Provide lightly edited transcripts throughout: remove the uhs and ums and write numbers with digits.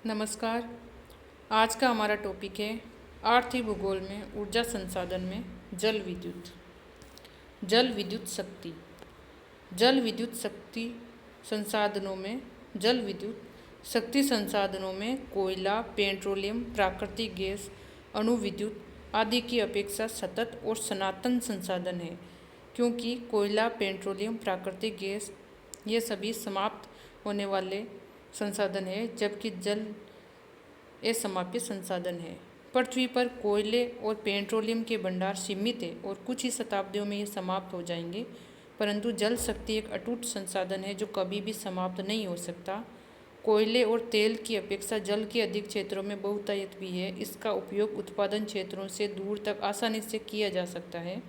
नमस्कार। आज का हमारा टॉपिक है आर्थिक भूगोल में ऊर्जा संसाधन में जल विद्युत। जल विद्युत शक्ति। जल विद्युत शक्ति संसाधनों में जल विद्युत शक्ति संसाधनों में कोयला, पेट्रोलियम, प्राकृतिक गैस, अणु विद्युत आदि की अपेक्षा सतत और सनातन संसाधन है, क्योंकि कोयला, पेट्रोलियम, प्राकृतिक गैस ये सभी समाप्त होने वाले संसाधन है, जबकि जल असमाप्य संसाधन है। पृथ्वी पर कोयले और पेट्रोलियम के भंडार सीमित है और कुछ ही शताब्दियों में ये समाप्त हो जाएंगे, परंतु जल शक्ति एक अटूट संसाधन है जो कभी भी समाप्त नहीं हो सकता। कोयले और तेल की अपेक्षा जल के अधिक क्षेत्रों में बहुतायत भी है। इसका उपयोग उत्पादन क्षेत्रों से दूर तक आसानी से किया जा सकता है।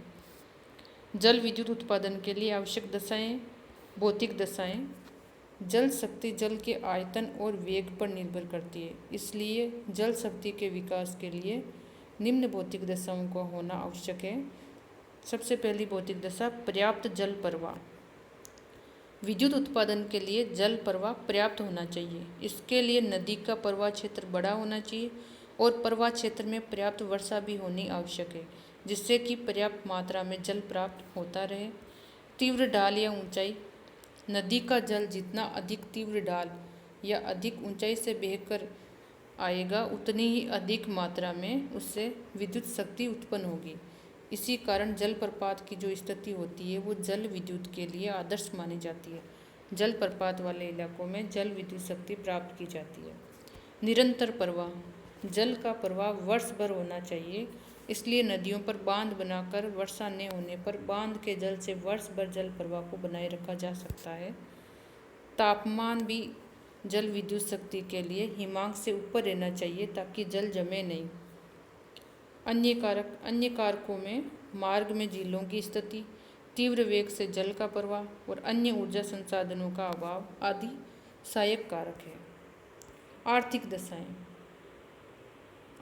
जल विद्युत उत्पादन के लिए आवश्यक दशाएं, भौतिक दशाएं। जल शक्ति जल के आयतन और वेग पर निर्भर करती है, इसलिए जल शक्ति के विकास के लिए निम्न भौतिक दशाओं का होना आवश्यक है। सबसे पहली भौतिक दशा पर्याप्त जल प्रवाह। विद्युत उत्पादन के लिए जल प्रवाह पर्याप्त होना चाहिए। इसके लिए नदी का प्रवाह क्षेत्र बड़ा होना चाहिए और प्रवाह क्षेत्र में पर्याप्त वर्षा भी होनी आवश्यक है, जिससे कि पर्याप्त मात्रा में जल प्राप्त होता रहे। तीव्र ढाल या ऊंचाई। नदी का जल जितना अधिक तीव्र ढाल या अधिक ऊंचाई से बहकर आएगा, उतनी ही अधिक मात्रा में उससे विद्युत शक्ति उत्पन्न होगी। इसी कारण जलप्रपात की जो स्थिति होती है वो जल विद्युत के लिए आदर्श मानी जाती है। जलप्रपात वाले इलाकों में जल विद्युत शक्ति प्राप्त की जाती है। निरंतर प्रवाह। जल का प्रवाह वर्ष भर होना चाहिए, इसलिए नदियों पर बांध बनाकर वर्षा न होने पर बांध के जल से वर्ष भर जल प्रवाह को बनाए रखा जा सकता है। तापमान भी जल विद्युत शक्ति के लिए हिमांक से ऊपर रहना चाहिए ताकि जल जमे नहीं। अन्य कारकों में मार्ग में झीलों की स्थिति, तीव्र वेग से जल का प्रवाह और अन्य ऊर्जा संसाधनों का अभाव आदि सहायक कारक है। आर्थिक दशाएं।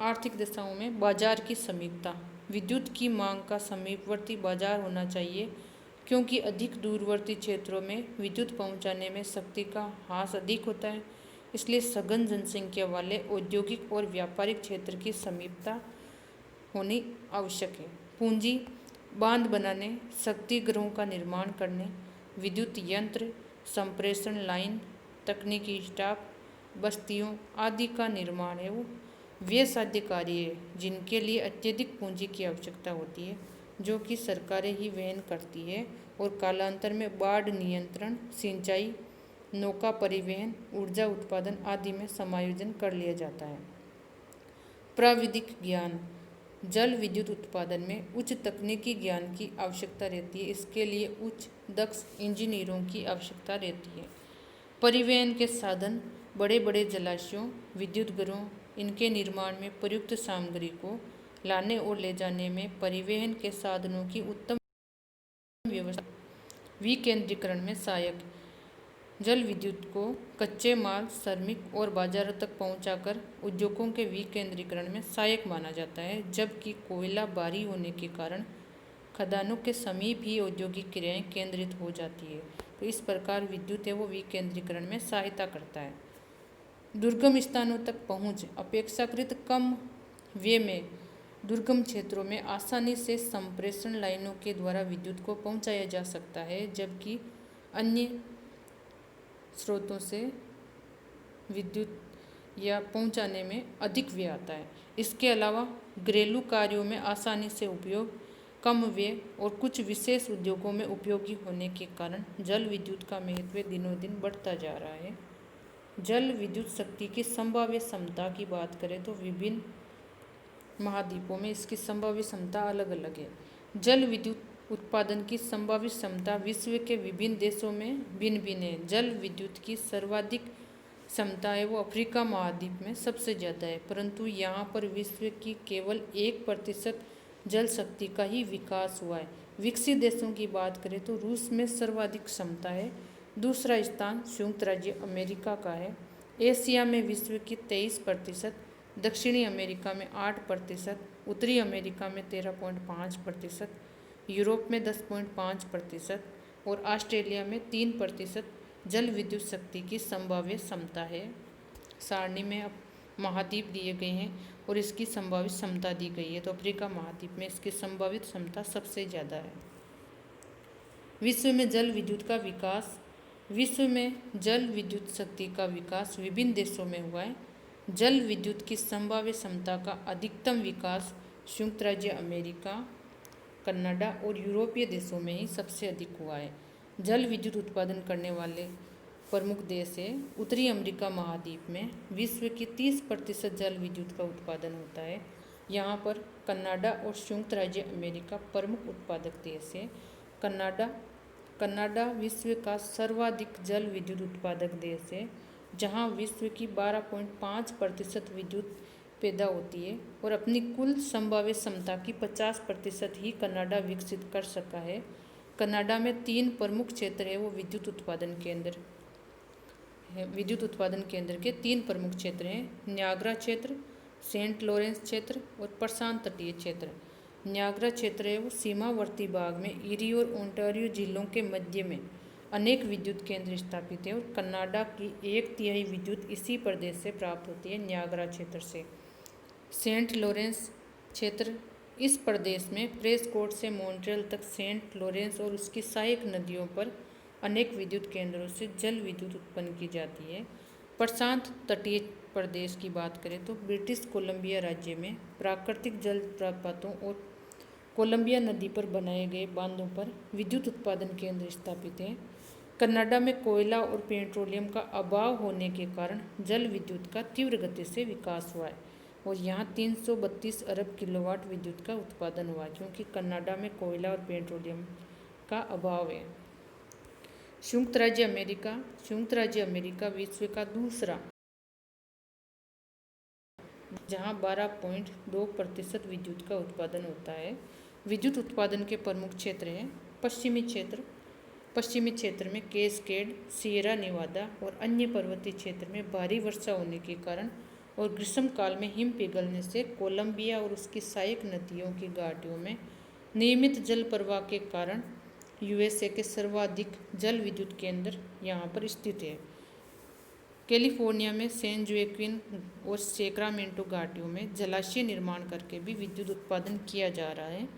आर्थिक दशाओं में बाजार की समीपता। विद्युत की मांग का समीपवर्ती बाजार होना चाहिए, क्योंकि अधिक दूरवर्ती क्षेत्रों में विद्युत पहुंचाने में शक्ति का ह्रास अधिक होता है। इसलिए सघन जनसंख्या वाले औद्योगिक और व्यापारिक क्षेत्र की समीपता होनी आवश्यक है। पूंजी। बांध बनाने, शक्ति गृहों का निर्माण करने, विद्युत यंत्र, संप्रेषण लाइन, तकनीकी स्टाफ, बस्तियों आदि का निर्माण है वो वे साध्य कार्य है जिनके लिए अत्यधिक पूंजी की आवश्यकता होती है, जो कि सरकारें ही वहन करती है और कालांतर में बाढ़ नियंत्रण, सिंचाई, नौका परिवहन, ऊर्जा उत्पादन आदि में समायोजन कर लिया जाता है। प्राविधिक ज्ञान। जल विद्युत उत्पादन में उच्च तकनीकी ज्ञान की आवश्यकता रहती है। इसके लिए उच्च दक्ष इंजीनियरों की आवश्यकता रहती है। परिवहन के साधन। बड़े बड़े जलाशयों, विद्युत घरों, इनके निर्माण में प्रयुक्त सामग्री को लाने और ले जाने में परिवहन के साधनों की उत्तम व्यवस्था। विकेंद्रीकरण में सहायक। जल विद्युत को कच्चे माल, श्रमिक और बाजारों तक पहुंचाकर उद्योगों के विकेंद्रीकरण में सहायक माना जाता है, जबकि कोयला भारी होने के कारण खदानों के समीप ही औद्योगिक क्रियाएं केंद्रित हो जाती है। तो इस प्रकार विद्युत है वो विकेंद्रीकरण में सहायता करता है। दुर्गम स्थानों तक पहुंच। अपेक्षाकृत कम व्यय में दुर्गम क्षेत्रों में आसानी से संप्रेषण लाइनों के द्वारा विद्युत को पहुंचाया जा सकता है, जबकि अन्य स्रोतों से विद्युत या पहुंचाने में अधिक व्यय आता है। इसके अलावा घरेलू कार्यों में आसानी से उपयोग, कम व्यय और कुछ विशेष उद्योगों में उपयोगी होने के कारण जल विद्युत का महत्व दिनों दिन बढ़ता जा रहा है। जल विद्युत शक्ति की संभाव्य क्षमता की बात करें तो विभिन्न महाद्वीपों में इसकी संभाव्य क्षमता अलग अलग है। जल विद्युत उत्पादन की संभावित क्षमता विश्व के विभिन्न देशों में भिन्न भिन्न है। जल विद्युत की सर्वाधिक क्षमता है वो अफ्रीका महाद्वीप में सबसे ज़्यादा है, परंतु यहाँ पर विश्व की केवल 1% जल शक्ति का ही विकास हुआ है। विकसित देशों की बात करें तो रूस में सर्वाधिक क्षमता है। दूसरा स्थान संयुक्त राज्य अमेरिका का है। एशिया में विश्व की 23%, दक्षिणी अमेरिका में 8%, उत्तरी अमेरिका में 13.5%, यूरोप में 10.5% और ऑस्ट्रेलिया में 3% जल विद्युत शक्ति की संभाव्य क्षमता है। सारणी में अब महाद्वीप दिए गए हैं और इसकी संभावित क्षमता दी गई है। तो अफ्रीका महाद्वीप में इसकी संभावित क्षमता सबसे ज़्यादा है। विश्व में जल विद्युत का विकास। विश्व में जल विद्युत शक्ति का विकास विभिन्न देशों में हुआ है। जल विद्युत की संभाव्य क्षमता का अधिकतम विकास संयुक्त राज्य अमेरिका, कनाडा और यूरोपीय देशों में ही सबसे अधिक हुआ है। जल विद्युत उत्पादन करने वाले प्रमुख देश है। उत्तरी अमेरिका महाद्वीप में विश्व की 30% जल विद्युत का उत्पादन होता है। यहाँ पर कनाडा और संयुक्त राज्य अमेरिका प्रमुख उत्पादक देश है। कनाडा विश्व का सर्वाधिक जल विद्युत उत्पादक देश है, जहाँ विश्व की 12.5% विद्युत पैदा होती है और अपनी कुल संभाव्य क्षमता की 50% ही कनाडा विकसित कर सका है। कनाडा में 3 प्रमुख क्षेत्र है वो विद्युत उत्पादन केंद्र के 3 प्रमुख क्षेत्र हैं, न्यागरा क्षेत्र, सेंट लॉरेंस क्षेत्र और प्रशांत तटीय क्षेत्र। न्यागरा क्षेत्र है वो सीमावर्ती भाग में इरी और ओंटारियो जिलों के मध्य में अनेक विद्युत केंद्र स्थापित हैं और कनाडा की 1/3 विद्युत इसी प्रदेश से प्राप्त होती है, न्यागरा क्षेत्र से। सेंट लॉरेंस क्षेत्र, इस प्रदेश में प्रेसकोट से मॉन्ट्रियल तक सेंट लॉरेंस और उसकी सहायक नदियों पर अनेक विद्युत केंद्रों से जल विद्युत उत्पन्न की जाती है। प्रशांत तटीय प्रदेश की बात करें तो ब्रिटिश कोलंबिया राज्य में प्राकृतिक जल प्रपातों और कोलंबिया नदी पर बनाए गए बांधों पर विद्युत उत्पादन केंद्र स्थापित हैं। कनाडा में कोयला और पेट्रोलियम का अभाव होने के कारण जल विद्युत का तीव्र गति से विकास हुआ है और यहाँ 332 अरब किलोवाट विद्युत का उत्पादन हुआ है, क्योंकि कनाडा में कोयला और पेट्रोलियम का अभाव है। संयुक्त राज्य अमेरिका विश्व का दूसरा, जहां 12.2% विद्युत का उत्पादन होता है। विद्युत उत्पादन के प्रमुख क्षेत्र हैं पश्चिमी क्षेत्र में कैस्केड, सिएरा नेवादा और अन्य पर्वतीय क्षेत्र में भारी वर्षा होने के कारण और ग्रीष्म काल में हिम पिघलने से कोलंबिया और उसकी सहायक नदियों की घाटियों में नियमित जल प्रवाह के कारण यूएसए के सर्वाधिक जल विद्युत केंद्र यहाँ पर स्थित है। कैलिफोर्निया में सैन जोएक्विन और सैक्रामेंटो घाटियों में जलाशय निर्माण करके भी विद्युत उत्पादन किया जा रहा है।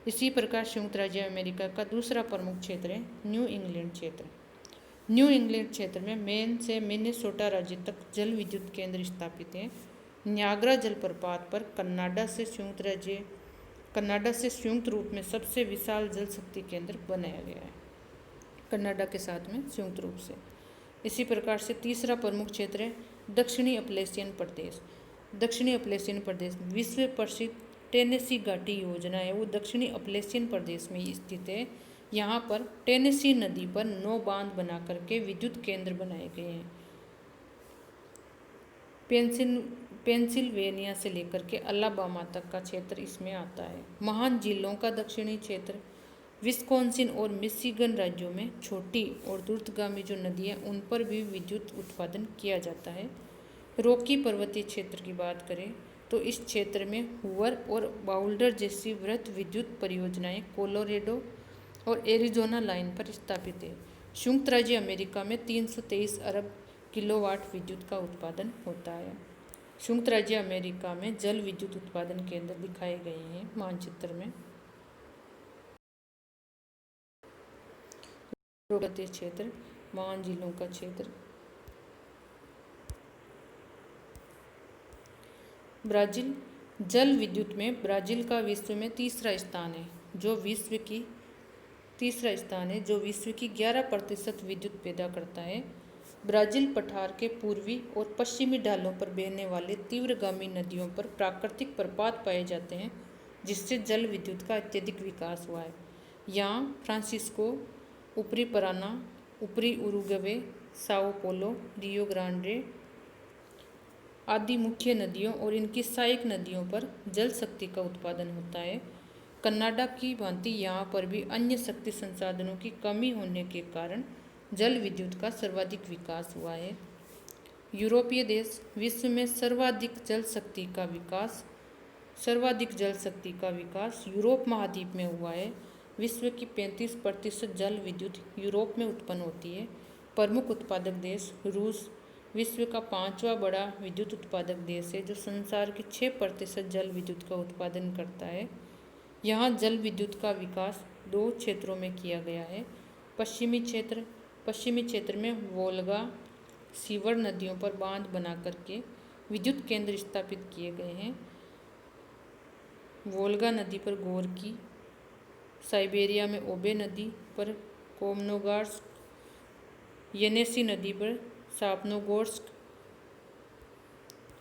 इसी प्रकार संयुक्त राज्य अमेरिका का दूसरा प्रमुख क्षेत्र है न्यू इंग्लैंड क्षेत्र। न्यू इंग्लैंड क्षेत्र में मेन से मिनेसोटा राज्य तक जल विद्युत केंद्र स्थापित हैं। न्यागरा जलप्रपात पर कनाडा से संयुक्त रूप में सबसे विशाल जल शक्ति केंद्र बनाया गया है, कनाडा के साथ में संयुक्त रूप से। इसी प्रकार से तीसरा प्रमुख क्षेत्र है दक्षिणी अपलेशियन प्रदेश। विश्व प्रसिद्ध टेनेसी घाटी योजना है वो दक्षिणी अपलेशियन प्रदेश में स्थित है। यहाँ पर टेनेसी नदी पर 9 बांध बना करके विद्युत केंद्र बनाए गए हैं। पेंसिल्वेनिया से लेकर के अलाबामा तक का क्षेत्र इसमें आता है। महान झीलों का दक्षिणी क्षेत्र, विस्कॉन्सिन और मिशिगन राज्यों में छोटी और द्रुतगामी जो नदियाँ उन पर भी विद्युत उत्पादन किया जाता है। रॉकी पर्वतीय क्षेत्र की बात करें तो इस क्षेत्र में हुवर और बाउल्डर जैसी वृहत विद्युत परियोजनाएं कोलोरेडो और एरिजोना लाइन पर स्थापित है। संयुक्त राज्य अमेरिका में 323 अरब किलोवाट विद्युत का उत्पादन होता है। संयुक्त राज्य अमेरिका में जल विद्युत उत्पादन केंद्र दिखाए गए हैं मानचित्र में। क्षेत्र, महान झीलों का क्षेत्र। ब्राजील, जल विद्युत में ब्राजील का विश्व में तीसरा स्थान है, जो विश्व की 11% विद्युत पैदा करता है। ब्राजील पठार के पूर्वी और पश्चिमी ढालों पर बहने वाले तीव्रगामी नदियों पर प्राकृतिक प्रपात पाए जाते हैं, जिससे जल विद्युत का अत्यधिक विकास हुआ है। यहाँ फ्रांसिस्को, ऊपरी पराना, ऊपरी Uruguay, Sao Paulo, Rio Grande आदि मुख्य नदियों और इनकी सहायक नदियों पर जल शक्ति का उत्पादन होता है। कनाडा की भांति यहाँ पर भी अन्य शक्ति संसाधनों की कमी होने के कारण जल विद्युत का सर्वाधिक विकास हुआ है। यूरोपीय देश, विश्व में सर्वाधिक जल शक्ति का विकास यूरोप महाद्वीप में हुआ है। विश्व की 35% जल विद्युत यूरोप में उत्पन्न होती है। प्रमुख उत्पादक देश रूस, विश्व का 5वां बड़ा विद्युत उत्पादक देश है, जो संसार के 6% जल विद्युत का उत्पादन करता है। यहाँ जल विद्युत का विकास 2 क्षेत्रों में किया गया है। पश्चिमी क्षेत्र में वोल्गा सीवर नदियों पर बांध बना करके विद्युत केंद्र स्थापित किए गए हैं। वोल्गा नदी पर गोरकी, साइबेरिया में ओबे नदी पर कोमनोगार्स्क, येनेसी नदी पर सापनोगोर्स्क,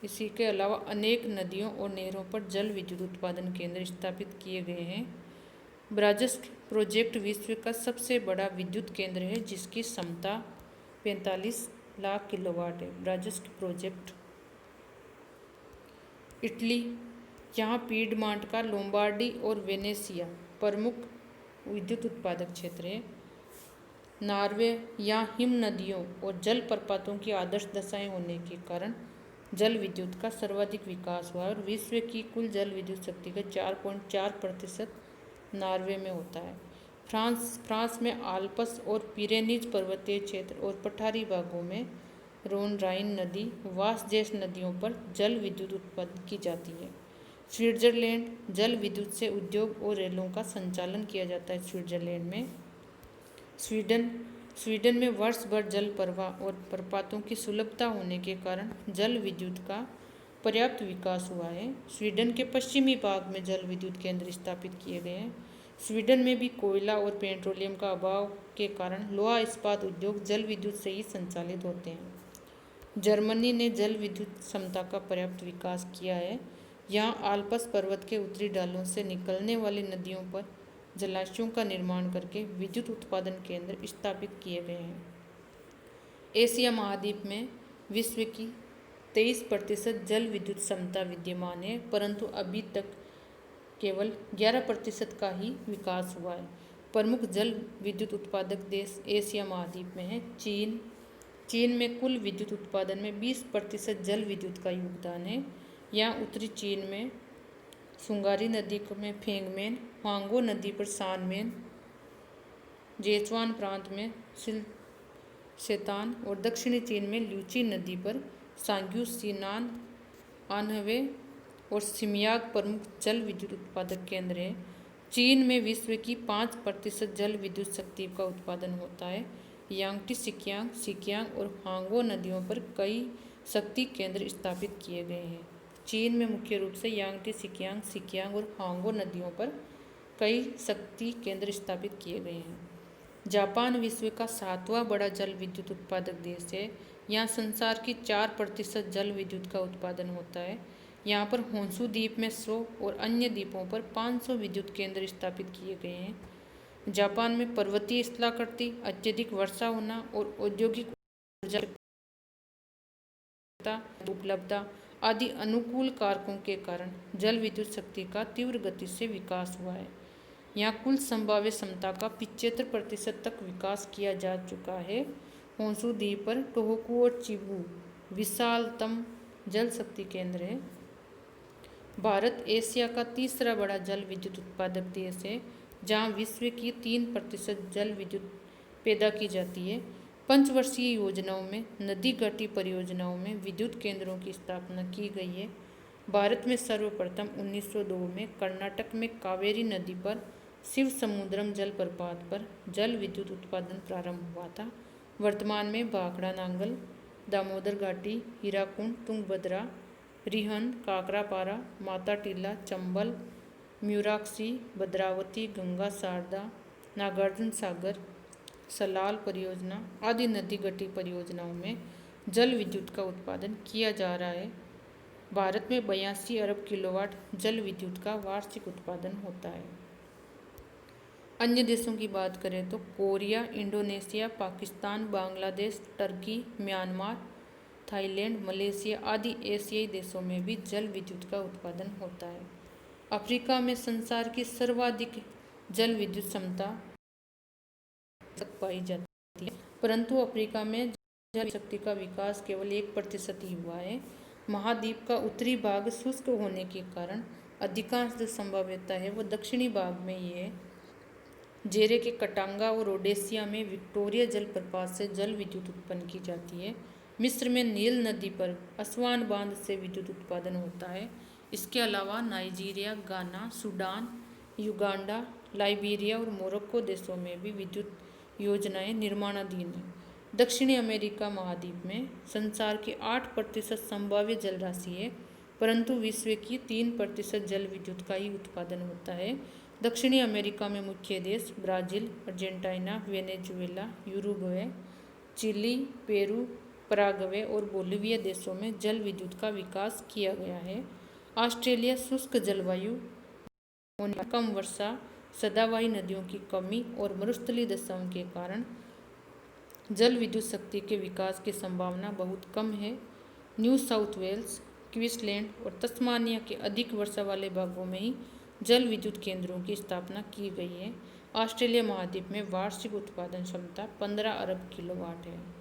इसी के अलावा अनेक नदियों और नहरों पर जल विद्युत उत्पादन केंद्र स्थापित किए गए हैं। ब्राजस्क प्रोजेक्ट विश्व का सबसे बड़ा विद्युत केंद्र है, जिसकी क्षमता 45 लाख किलोवाट है। ब्राजस्क प्रोजेक्ट। इटली, यहाँ पीडमांट का लोम्बार्डी और वेनेसिया प्रमुख विद्युत उत्पादक क्षेत्र है। नॉर्वे, यहाँ हिम नदियों और जल प्रपातों की आदर्श दशाएं होने के कारण जल विद्युत का सर्वाधिक विकास हुआ और विश्व की कुल जल विद्युत शक्ति का 4.4% नॉर्वे में होता है। फ्रांस में आल्प्स और पिरेनीज पर्वतीय क्षेत्र और पठारी भागों में रोन राइन नदी, वास जैसे नदियों पर जल विद्युत उत्पन्न की जाती है। स्विट्जरलैंड, जल विद्युत से उद्योग और रेलों का संचालन किया जाता है। स्विट्जरलैंड में स्वीडन में वर्ष भर जल प्रवाह और प्रपातों की सुलभता होने के कारण जल विद्युत का पर्याप्त विकास हुआ है। स्वीडन के पश्चिमी भाग में जल विद्युत केंद्र स्थापित किए गए हैं। स्वीडन में भी कोयला और पेट्रोलियम का अभाव के कारण लोहा इस्पात उद्योग जल विद्युत से ही संचालित होते हैं। जर्मनी ने जल विद्युत क्षमता का पर्याप्त विकास किया है। यहाँ आल्प्स पर्वत के उत्तरी ढालों से निकलने वाली नदियों पर जलाशयों का निर्माण करके विद्युत उत्पादन केंद्र स्थापित किए गए हैं। एशिया महाद्वीप में विश्व की 23% जल विद्युत क्षमता विद्यमान है, परंतु अभी तक केवल 11% का ही विकास हुआ है। प्रमुख जल विद्युत उत्पादक देश एशिया महाद्वीप में है। चीन में कुल विद्युत उत्पादन में 20% जल विद्युत का योगदान है। यहाँ उत्तरी चीन में सुंगारी नदी में फेंगमेन, हुआंगो नदी पर सानमेन, जेचुआन प्रांत में सेतान और दक्षिणी चीन में ल्यूची नदी पर सांग्यू, सीनान, आन्हवे और सिमयाग प्रमुख जल विद्युत उत्पादक केंद्र हैं। चीन में विश्व की 5% जल विद्युत शक्ति का उत्पादन होता है। यांगटी, सिकियांग और हांगो नदियों पर कई शक्ति केंद्र स्थापित किए गए हैं। चीन में मुख्य रूप से यांगटी, सिकियांग और हांगो नदियों पर कई शक्ति केंद्र स्थापित किए गए हैं। जापान विश्व का 7वां बड़ा जल विद्युत उत्पादक देश है। यहाँ संसार की 4% जल विद्युत का उत्पादन होता है। यहाँ पर होन्शु द्वीप में 100 और अन्य द्वीपों पर 500 विद्युत केंद्र स्थापित किए गए हैं। जापान में पर्वतीय स्थलाकृति, अत्यधिक वर्षा होना और औद्योगिक ऊर्जा उपलब्धता आदि अनुकूल कारकों के कारण जल विद्युत शक्ति का तीव्र गति से विकास हुआ है। यहाँ कुल संभाव्य क्षमता का 75% तक विकास किया जा चुका है। होन्शु द्वीप पर टोहोकू और चिबू विशालतम जल शक्ति केंद्र है। भारत एशिया का तीसरा बड़ा जल विद्युत उत्पादक देश है, जहाँ विश्व की 3% जल विद्युत पैदा की जाती है। पंचवर्षीय योजनाओं में नदी घाटी परियोजनाओं में विद्युत केंद्रों की स्थापना की गई है। भारत में सर्वप्रथम 1902 में कर्नाटक में कावेरी नदी पर शिव समुद्रम जलप्रपात पर जल विद्युत उत्पादन प्रारंभ हुआ था। वर्तमान में भाखड़ा नांगल, दामोदर घाटी, हीराकुंड, तुंगभद्रा, रिहंद, काकरापारा, माता टीला, चंबल, म्यूराक्षी, भद्रावती, गंगा शारदा, नागार्जुन सागर, सलाल परियोजना आदि नदी घाटी परियोजनाओं में जल विद्युत का उत्पादन किया जा रहा है। भारत में 82 अरब किलोवाट जल विद्युत का वार्षिक उत्पादन होता है। अन्य देशों की बात करें तो Korea, Indonesia, Pakistan, Bangladesh, Turkey, Myanmar, Thailand, Malaysia आदि एशियाई देशों में भी जल विद्युत का उत्पादन होता है। अफ्रीका में संसार की सर्वाधिक जल विद्युत क्षमता पाई जाती है, परंतु अफ्रीका में जल शक्ति का विकास केवल 1% ही हुआ है। महाद्वीप का उत्तरी भाग शुष्क होने के कारण अधिकांश जो संभाव्यता है वो दक्षिणी भाग में ही है। जेरे के कटांगा और रोडेसिया में विक्टोरिया जलप्रपात से जल विद्युत उत्पन्न की जाती है। मिस्र में नील नदी पर असवान बांध से विद्युत उत्पादन होता है। इसके अलावा नाइजीरिया, गाना, सूडान, युगांडा, लाइबेरिया और मोरक्को देशों में भी विद्युत योजनाएं निर्माणाधीन हैं। दक्षिणी अमेरिका महाद्वीप में संसार की 8% संभाव्य जल राशि है, परंतु विश्व की 3% जल विद्युत का ही उत्पादन होता है। दक्षिणी अमेरिका में मुख्य देश Brazil, Argentina, Venezuela, Uruguay, Chile, Peru, Paraguay और बोलिविया देशों में जल विद्युत का विकास किया गया है। ऑस्ट्रेलिया शुष्क जलवायु, कम वर्षा, सदाबहार नदियों की कमी और मरुस्थलीय दशाओं के कारण जल विद्युत शक्ति के विकास की संभावना बहुत कम है। न्यू साउथ वेल्स, क्वींसलैंड और तस्मानिया के अधिक वर्षा वाले भागों में ही जल विद्युत केंद्रों की स्थापना की गई है। ऑस्ट्रेलिया महाद्वीप में वार्षिक उत्पादन क्षमता 15 अरब किलोवाट है।